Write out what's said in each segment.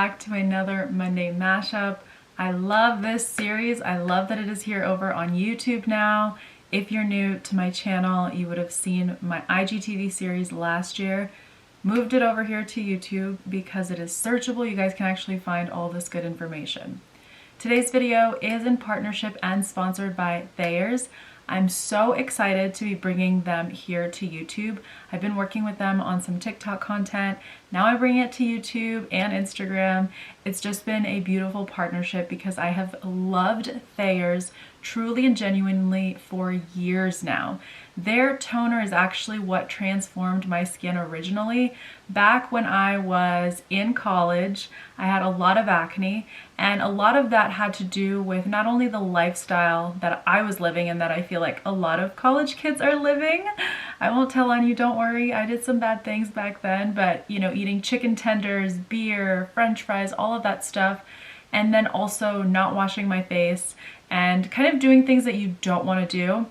back to another Monday mashup. I love this series. I love that it is here over on YouTube now. If you're new to my channel, you would have seen my IGTV series last year. Moved it over here to YouTube because it is searchable. You guys can actually find all this good information. Today's video is in partnership and sponsored by Thayers. I'm so excited to be bringing them here to YouTube. I've been working with them on some TikTok content. Now I'm bringing it to YouTube and Instagram. It's just been a beautiful partnership because I have loved Thayers truly and genuinely for years now. Their toner is actually what transformed my skin originally. Back when I was in college, I had a lot of acne, and a lot of that had to do with not only the lifestyle that I was living and that I feel like a lot of college kids are living. I won't tell on you, don't worry. I did some bad things back then, but you know, eating chicken tenders, beer, french fries, all of that stuff, and then also not washing my face and kind of doing things that you don't want to do.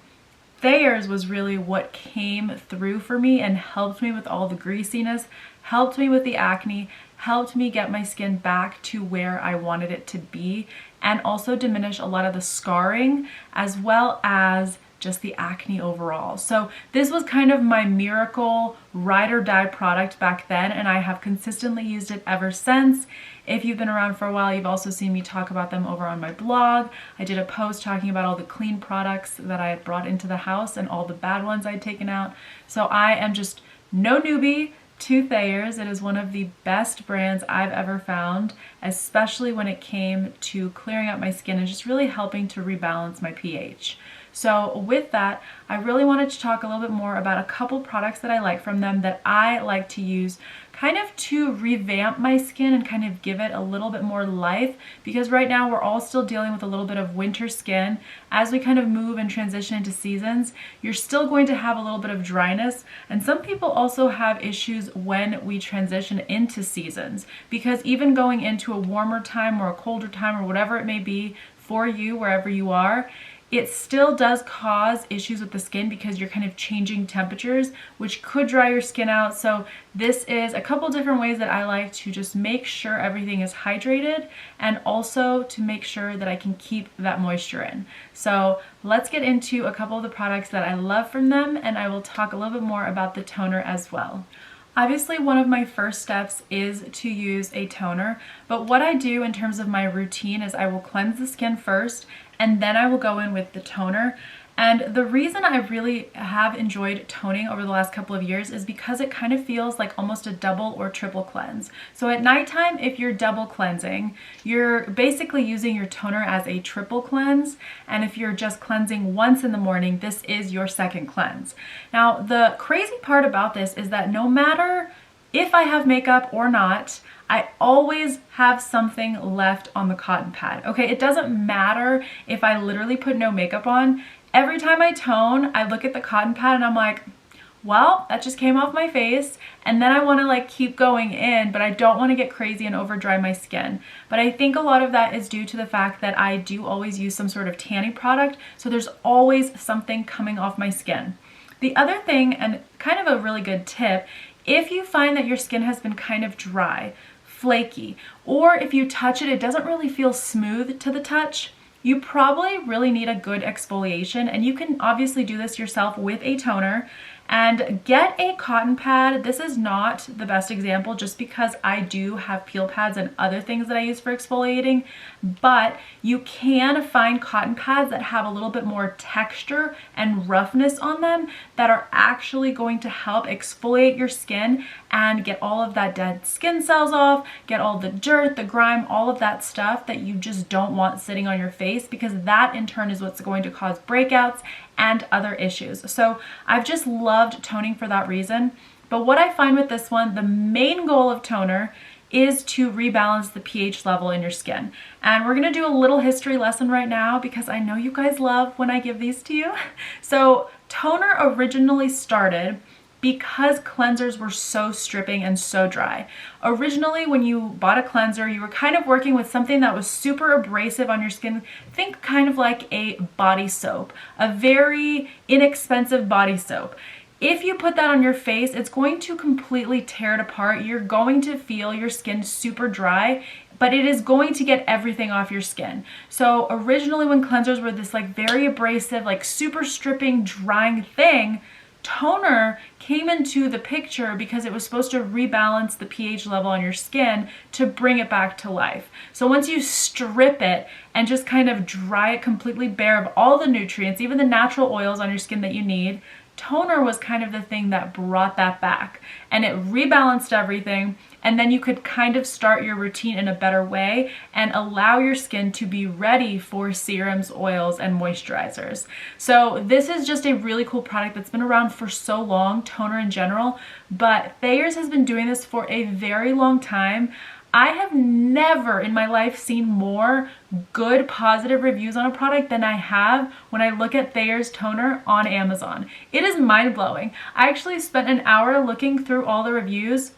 Thayers was really what came through for me and helped me with all the greasiness, helped me with the acne, helped me get my skin back to where I wanted it to be, and also diminish a lot of the scarring as well as just the acne overall. So this was kind of my miracle ride or die product back then, and I have consistently used it ever since. If you've been around for a while, you've also seen me talk about them over on my blog. I did a post talking about all the clean products that I had brought into the house and all the bad ones I'd taken out. So I am just no newbie to Thayers. It is one of the best brands I've ever found, especially when it came to clearing up my skin and just really helping to rebalance my pH. So with that, I really wanted to talk a little bit more about a couple products that I like from them that I like to use kind of to revamp my skin and kind of give it a little bit more life, because right now we're all still dealing with a little bit of winter skin. As we kind of move and transition into seasons, you're still going to have a little bit of dryness, and some people also have issues when we transition into seasons, because even going into a warmer time or a colder time or whatever it may be for you wherever you are, it still does cause issues with the skin because you're kind of changing temperatures, which could dry your skin out. So this is a couple different ways that I like to just make sure everything is hydrated and also to make sure that I can keep that moisture in. So let's get into a couple of the products that I love from them, and I will talk a little bit more about the toner as well. Obviously, one of my first steps is to use a toner, but what I do in terms of my routine is I will cleanse the skin first, and then I will go in with the toner. And the reason I really have enjoyed toning over the last couple of years is because it kind of feels like almost a double or triple cleanse. So at nighttime, if you're double cleansing, you're basically using your toner as a triple cleanse. And if you're just cleansing once in the morning, this is your second cleanse. Now, the crazy part about this is that no matter if I have makeup or not, I always have something left on the cotton pad. Okay, it doesn't matter if I literally put no makeup on. Every time I tone, I look at the cotton pad and I'm like, well, that just came off my face, and then I want to like keep going in, but I don't want to get crazy and over dry my skin. But I think a lot of that is due to the fact that I do always use some sort of tanning product, so there's always something coming off my skin. The other thing, and kind of a really good tip, if you find that your skin has been kind of dry, flaky, or if you touch it, it doesn't really feel smooth to the touch, you probably really need a good exfoliation, and you can obviously do this yourself with a toner. And get a cotton pad. This is not the best example just because I do have peel pads and other things that I use for exfoliating, but you can find cotton pads that have a little bit more texture and roughness on them that are actually going to help exfoliate your skin and get all of that dead skin cells off, get all the dirt, the grime, all of that stuff that you just don't want sitting on your face, because that in turn is what's going to cause breakouts and other issues. So I've just loved toning for that reason. But what I find with this one, the main goal of toner is to rebalance the pH level in your skin. And we're gonna do a little history lesson right now because I know you guys love when I give these to you. So toner originally started because cleansers were so stripping and so dry. Originally, when you bought a cleanser, you were kind of working with something that was super abrasive on your skin. Think kind of like a body soap, a very inexpensive body soap. If you put that on your face, it's going to completely tear it apart. You're going to feel your skin super dry, but it is going to get everything off your skin. So originally when cleansers were this like very abrasive, like super stripping, drying thing, toner came into the picture because it was supposed to rebalance the pH level on your skin to bring it back to life. So once you strip it and just kind of dry it completely bare of all the nutrients, even the natural oils on your skin that you need, toner was kind of the thing that brought that back, and it rebalanced everything, and then you could kind of start your routine in a better way and allow your skin to be ready for serums, oils, and moisturizers. So this is just a really cool product that's been around for so long, toner in general, but Thayer's has been doing this for a very long time. I have never in my life seen more good positive reviews on a product than I have when I look at Thayer's toner on Amazon. It is mind-blowing. I actually spent an hour looking through all the reviews.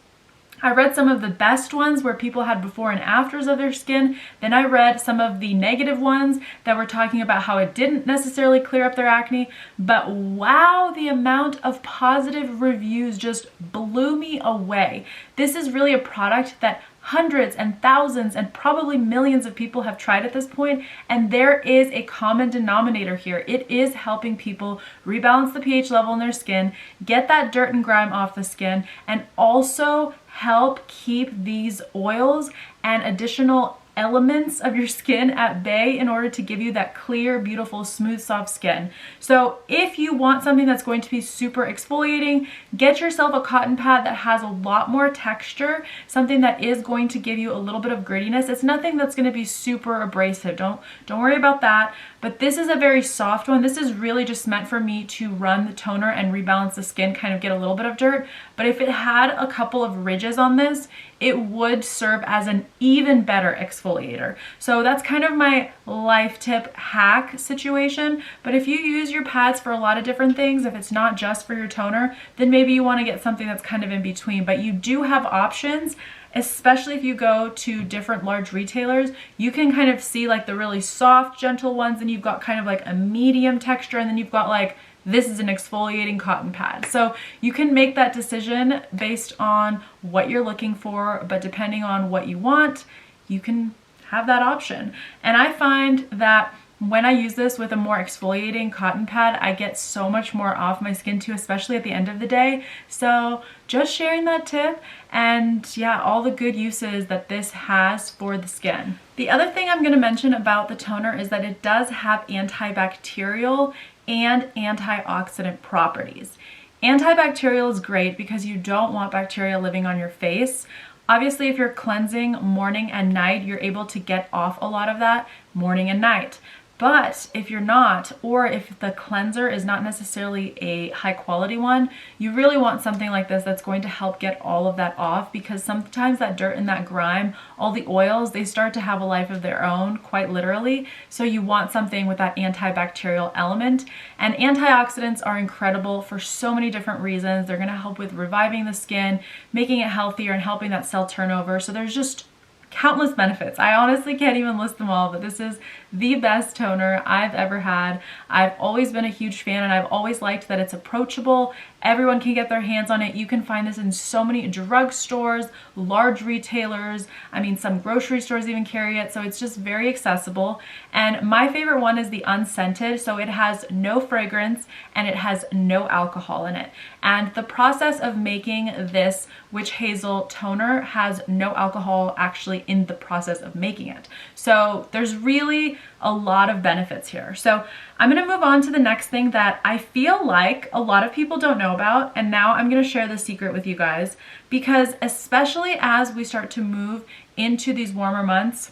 I read some of the best ones where people had before and afters of their skin. Then I read some of the negative ones that were talking about how it didn't necessarily clear up their acne. But wow, the amount of positive reviews just blew me away. This is really a product that hundreds and thousands and probably millions of people have tried at this point, and there is a common denominator here. It is helping people rebalance the pH level in their skin, get that dirt and grime off the skin, and also help keep these oils and additional elements of your skin at bay in order to give you that clear, beautiful, smooth, soft skin. So if you want something that's going to be super exfoliating, get yourself a cotton pad that has a lot more texture, something that is going to give you a little bit of grittiness. It's nothing that's going to be super abrasive. Don't worry about that. But this is a very soft one. This is really just meant for me to run the toner and rebalance the skin, kind of get a little bit of dirt. But if it had a couple of ridges on this, it would serve as an even better exfoliator. So that's kind of my life tip hack situation. But if you use your pads for a lot of different things, if it's not just for your toner, then maybe you want to get something that's kind of in between. But you do have options. Especially if you go to different large retailers, you can kind of see like the really soft, gentle ones, and you've got kind of like a medium texture, and then you've got like, this is an exfoliating cotton pad. So you can make that decision based on what you're looking for, but depending on what you want, you can have that option. And I find that when I use this with a more exfoliating cotton pad, I get so much more off my skin too, especially at the end of the day. So just sharing that tip, and yeah, all the good uses that this has for the skin. The other thing I'm going to mention about the toner is that it does have antibacterial and antioxidant properties. Antibacterial is great because you don't want bacteria living on your face. Obviously, if you're cleansing morning and night, you're able to get off a lot of that morning and night. But if you're not, or if the cleanser is not necessarily a high quality one, you really want something like this that's going to help get all of that off, because sometimes that dirt and that grime, all the oils, they start to have a life of their own, quite literally. So you want something with that antibacterial element. And antioxidants are incredible for so many different reasons. They're going to help with reviving the skin, making it healthier, and helping that cell turnover. So there's just countless benefits. I honestly can't even list them all, but this is the best toner I've ever had. I've always been a huge fan, and I've always liked that it's approachable. Everyone can get their hands on it. You can find this in so many drugstores, large retailers. I mean, some grocery stores even carry it, so it's just very accessible. And my favorite one is the unscented, so it has no fragrance and it has no alcohol in it. And the process of making this Witch Hazel toner has no alcohol actually in the process of making it. So there's really a lot of benefits here. So I'm going to move on to the next thing that I feel like a lot of people don't know about, and now I'm going to share the secret with you guys, because especially as we start to move into these warmer months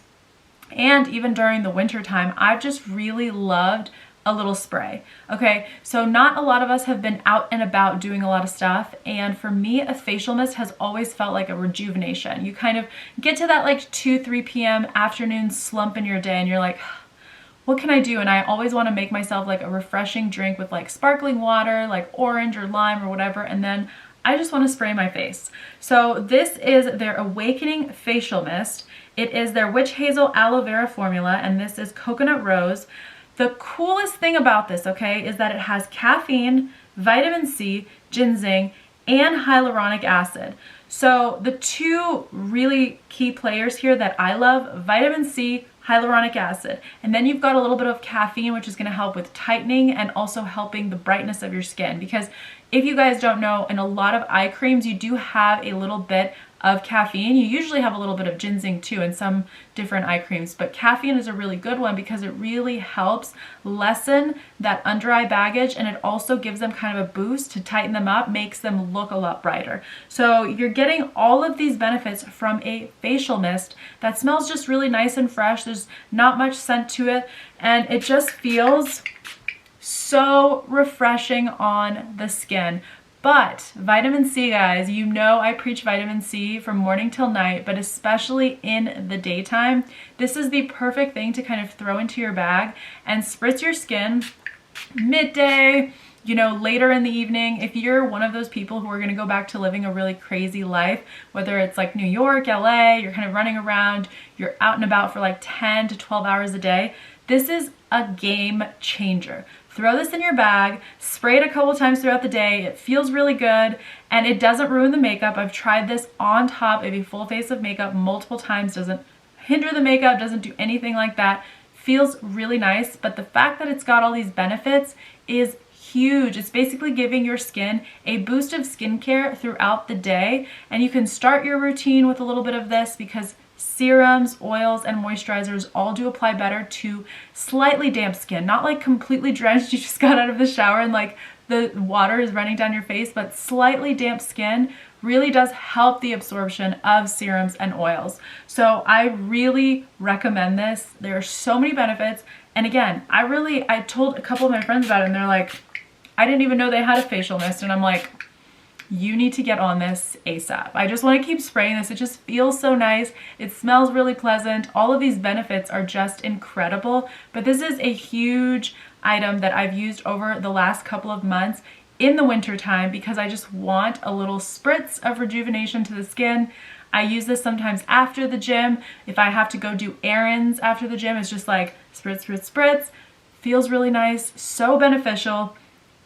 and even during the winter time, I've just really loved a little spray. Okay, so not a lot of us have been out and about doing a lot of stuff, and for me, a facial mist has always felt like a rejuvenation. You kind of get to that like 2-3 p.m. afternoon slump in your day, and you're like, what can I do? And I always want to make myself like a refreshing drink with like sparkling water, like orange or lime or whatever, and then I just want to spray my face. So this is their Awakening Facial Mist. It is their Witch Hazel Aloe Vera formula, and this is coconut rose. The coolest thing about this, okay, is that it has caffeine, vitamin C, ginseng, and hyaluronic acid. So the two really key players here that I love, vitamin C, hyaluronic acid. And then you've got a little bit of caffeine, which is going to help with tightening and also helping the brightness of your skin. Because if you guys don't know, in a lot of eye creams, you do have a little bit of caffeine. You usually have a little bit of ginseng too in some different eye creams, but caffeine is a really good one because it really helps lessen that under eye baggage, and it also gives them kind of a boost to tighten them up, makes them look a lot brighter. So you're getting all of these benefits from a facial mist that smells just really nice and fresh. There's not much scent to it, and it just feels so refreshing on the skin. But vitamin C, guys, you know I preach vitamin C from morning till night, but especially in the daytime. This is the perfect thing to kind of throw into your bag and spritz your skin midday, you know, later in the evening. If you're one of those people who are going to go back to living a really crazy life, whether it's like New York, LA, you're kind of running around, you're out and about for like 10 to 12 hours a day, this is a game changer. Throw this in your bag, spray it a couple times throughout the day. It feels really good and it doesn't ruin the makeup. I've tried this on top of a full face of makeup multiple times. Doesn't hinder the makeup, doesn't do anything like that. Feels really nice, but the fact that it's got all these benefits is huge. It's basically giving your skin a boost of skincare throughout the day, and you can start your routine with a little bit of this because serums, oils, and moisturizers all do apply better to slightly damp skin. Not like completely drenched, you just got out of the shower and like the water is running down your face, but slightly damp skin really does help the absorption of serums and oils. So I really recommend this. There are so many benefits. And again, I told a couple of my friends about it and they're like, I didn't even know they had a facial mist. And I'm like, you need to get on this ASAP. I just want to keep spraying this. It just feels so nice. It smells really pleasant. All of these benefits are just incredible. But this is a huge item that I've used over the last couple of months in the winter time because I just want a little spritz of rejuvenation to the skin. I use this sometimes after the gym. If I have to go do errands after the gym, it's just like spritz, spritz, spritz. Feels really nice, so beneficial.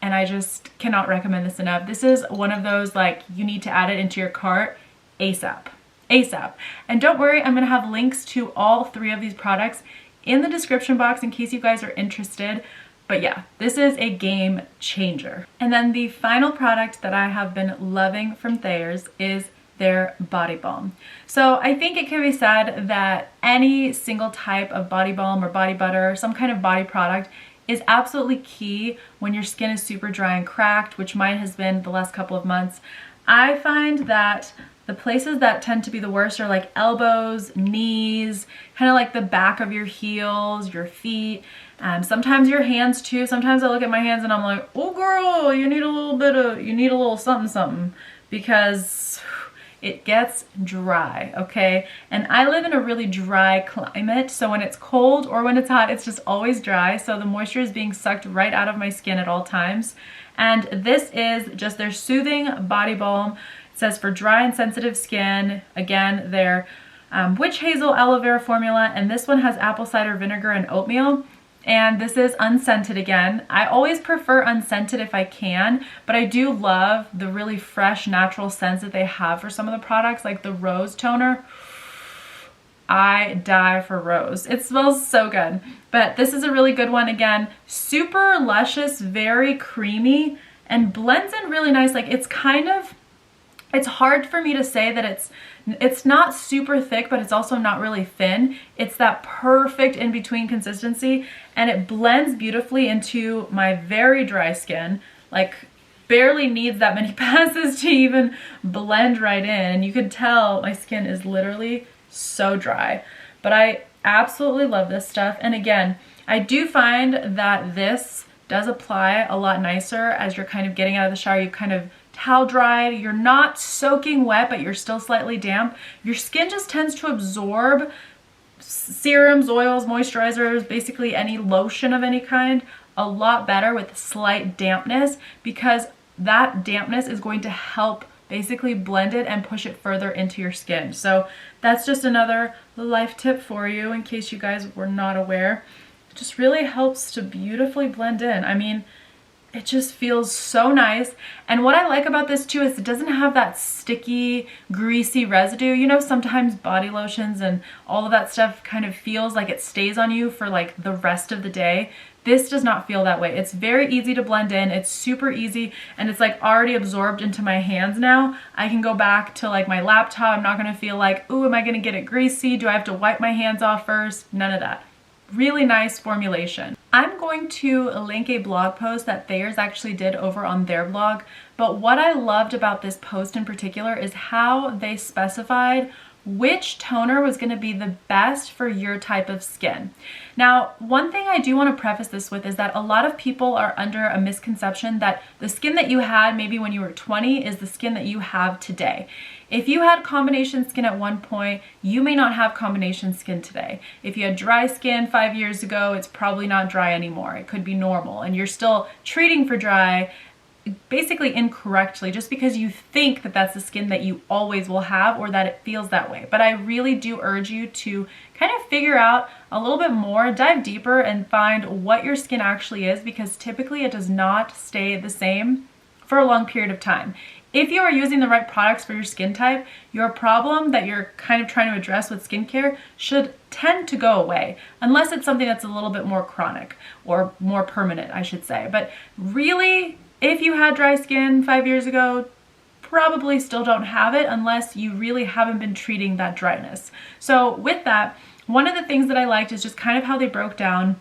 And I just cannot recommend this enough. This is one of those, like, you need to add it into your cart ASAP. ASAP. And don't worry, I'm going to have links to all three of these products in the description box in case you guys are interested. But yeah, this is a game changer. And then the final product that I have been loving from Thayers is their body balm. So I think it can be said that any single type of body balm or body butter, some kind of body product, is absolutely key when your skin is super dry and cracked, which mine has been the last couple of months. I find that the places that tend to be the worst are like elbows, knees, kind of like the back of your heels, your feet, sometimes your hands too. Sometimes I look at my hands and I'm like, oh girl, you need a little something something, because it gets dry, okay? And I live in a really dry climate, so when it's cold or when it's hot, it's just always dry, so the moisture is being sucked right out of my skin at all times. And this is just their soothing body balm. It says for dry and sensitive skin. Again, their witch hazel aloe vera formula, and this one has apple cider vinegar and oatmeal. And this is unscented again. I always prefer unscented if I can, but I do love the really fresh, natural scents that they have for some of the products, like the rose toner. I die for rose. It smells so good. But this is a really good one. Again, super luscious, very creamy, and blends in really nice. Like it's hard for me to say that it's not super thick, but it's also not really thin. It's that perfect in-between consistency, and it blends beautifully into my very dry skin. Like barely needs that many passes to even blend right in. And you can tell my skin is literally so dry. But I absolutely love this stuff. And again, I do find that this does apply a lot nicer as you're kind of getting out of the shower. You kind of towel dried, you're not soaking wet, but you're still slightly damp. Your skin just tends to absorb serums, oils, moisturizers, basically any lotion of any kind, a lot better with slight dampness, because that dampness is going to help basically blend it and push it further into your skin. So that's just another life tip for you in case you guys were not aware. It just really helps to beautifully blend in. I mean, it just feels so nice. And what I like about this too is it doesn't have that sticky, greasy residue. You know, sometimes body lotions and all of that stuff kind of feels like it stays on you for like the rest of the day. This does not feel that way. It's very easy to blend in. It's super easy, and it's like already absorbed into my hands now. I can go back to like my laptop. I'm not gonna feel like, ooh, am I gonna get it greasy? Do I have to wipe my hands off first? None of that. Really nice formulation. I'm going to link a blog post that Thayers actually did over on their blog, but what I loved about this post in particular is how they specified which toner was going to be the best for your type of skin. Now, one thing I do want to preface this with is that a lot of people are under a misconception that the skin that you had maybe when you were 20 is the skin that you have today. If you had combination skin at one point, you may not have combination skin today. If you had dry skin 5 years ago, it's probably not dry anymore. It could be normal, and you're still treating for dry basically incorrectly just because you think that that's the skin that you always will have or that it feels that way. But I really do urge you to kind of figure out a little bit more, dive deeper and find what your skin actually is, because typically it does not stay the same for a long period of time. If you are using the right products for your skin type, your problem that you're kind of trying to address with skincare should tend to go away, unless it's something that's a little bit more chronic or more permanent, I should say. But really, if you had dry skin 5 years ago, probably still don't have it unless you really haven't been treating that dryness. So with that, one of the things that I liked is just kind of how they broke down,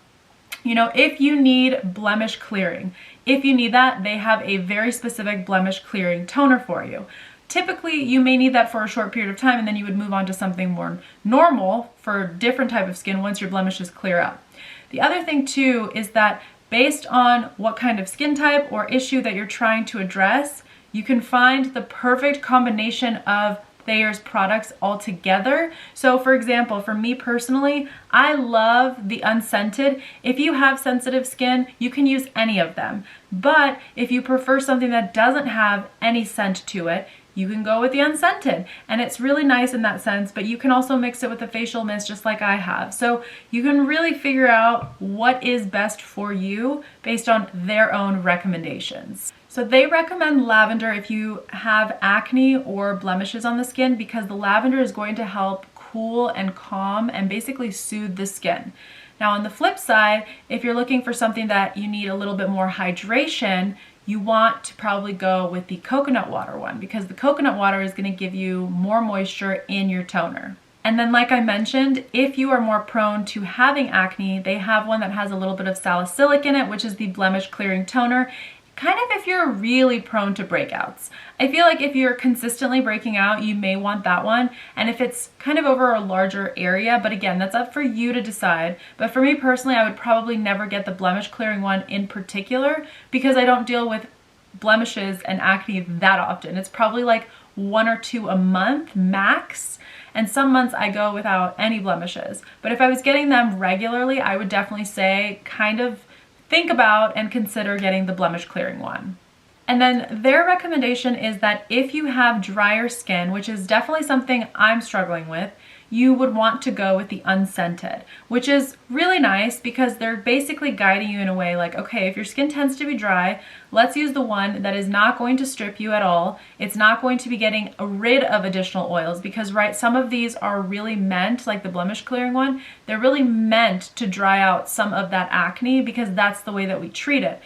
you know, if you need blemish clearing, if you need that, they have a very specific blemish clearing toner for you. Typically, you may need that for a short period of time, and then you would move on to something more normal for a different type of skin once your blemishes clear up. The other thing too is that based on what kind of skin type or issue that you're trying to address, you can find the perfect combination of Thayers products all together. So for example, for me personally, I love the unscented. If you have sensitive skin, you can use any of them. But if you prefer something that doesn't have any scent to it, you can go with the unscented, and it's really nice in that sense, but you can also mix it with a facial mist just like I have. So you can really figure out what is best for you based on their own recommendations. So they recommend lavender if you have acne or blemishes on the skin, because the lavender is going to help cool and calm and basically soothe the skin. Now on the flip side, if you're looking for something that you need a little bit more hydration, you want to probably go with the coconut water one, because the coconut water is going to give you more moisture in your toner. And then like I mentioned, if you are more prone to having acne, they have one that has a little bit of salicylic in it, which is the blemish clearing toner. Kind of if you're really prone to breakouts. I feel like if you're consistently breaking out, you may want that one. And if it's kind of over a larger area, but again, that's up for you to decide. But for me personally, I would probably never get the blemish clearing one in particular, because I don't deal with blemishes and acne that often. It's probably like 1 or 2 a month max. And some months I go without any blemishes. But if I was getting them regularly, I would definitely say kind of think about and consider getting the blemish clearing one. And then their recommendation is that if you have drier skin, which is definitely something I'm struggling with, you would want to go with the unscented, which is really nice because they're basically guiding you in a way like, okay, if your skin tends to be dry, let's use the one that is not going to strip you at all. It's not going to be getting rid of additional oils, because right, some of these are really meant, like the blemish clearing one, they're really meant to dry out some of that acne, because that's the way that we treat it.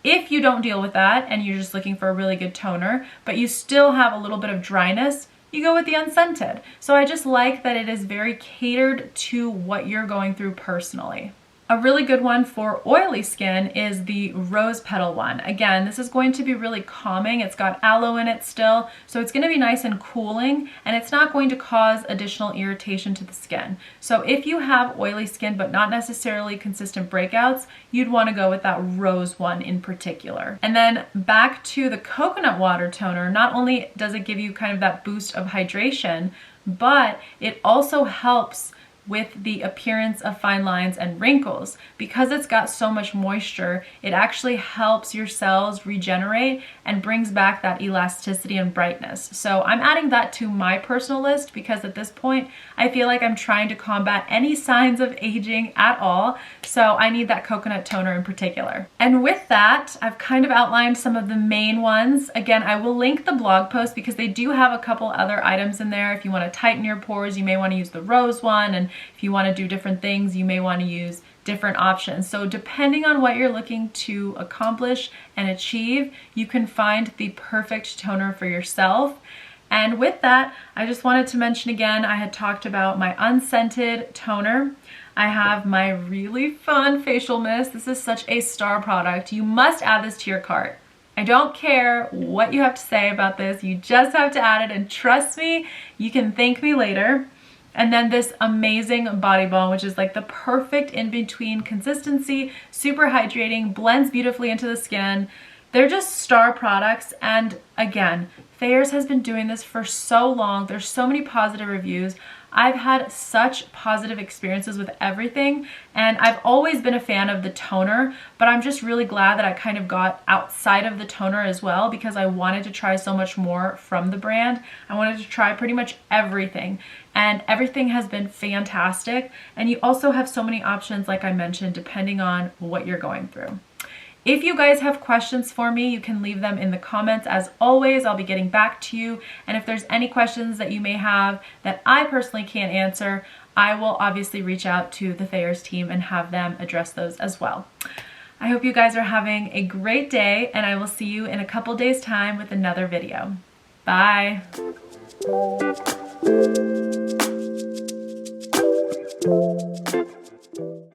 If you don't deal with that and you're just looking for a really good toner, but you still have a little bit of dryness, you go with the unscented. So I just like that it is very catered to what you're going through personally. A really good one for oily skin is the rose petal one. Again, this is going to be really calming. It's got aloe in it still, so it's going to be nice and cooling, and it's not going to cause additional irritation to the skin. So if you have oily skin but not necessarily consistent breakouts, you'd want to go with that rose one in particular. And then back to the coconut water toner, not only does it give you kind of that boost of hydration, but it also helps with the appearance of fine lines and wrinkles. Because it's got so much moisture, it actually helps your cells regenerate and brings back that elasticity and brightness. So I'm adding that to my personal list because at this point, I feel like I'm trying to combat any signs of aging at all. So I need that coconut toner in particular. And with that, I've kind of outlined some of the main ones. Again, I will link the blog post because they do have a couple other items in there. If you want to tighten your pores, you may want to use the rose one. And if you want to do different things, you may want to use different options. So depending on what you're looking to accomplish and achieve, you can find the perfect toner for yourself. And with that, I just wanted to mention again, I had talked about my unscented toner. I have my really fun facial mist. This is such a star product. You must add this to your cart. I don't care what you have to say about this. You just have to add it, and trust me, you can thank me later. And then this amazing body balm, which is like the perfect in-between consistency, super hydrating, blends beautifully into the skin. They're just star products. And again, Thayers has been doing this for so long. There's so many positive reviews. I've had such positive experiences with everything, and I've always been a fan of the toner, but I'm just really glad that I kind of got outside of the toner as well because I wanted to try so much more from the brand. I wanted to try pretty much everything, and everything has been fantastic. And you also have so many options, like I mentioned, depending on what you're going through. If you guys have questions for me, you can leave them in the comments. As always, I'll be getting back to you. And if there's any questions that you may have that I personally can't answer, I will obviously reach out to the Thayers team and have them address those as well. I hope you guys are having a great day, and I will see you in a couple days' time with another video. Bye.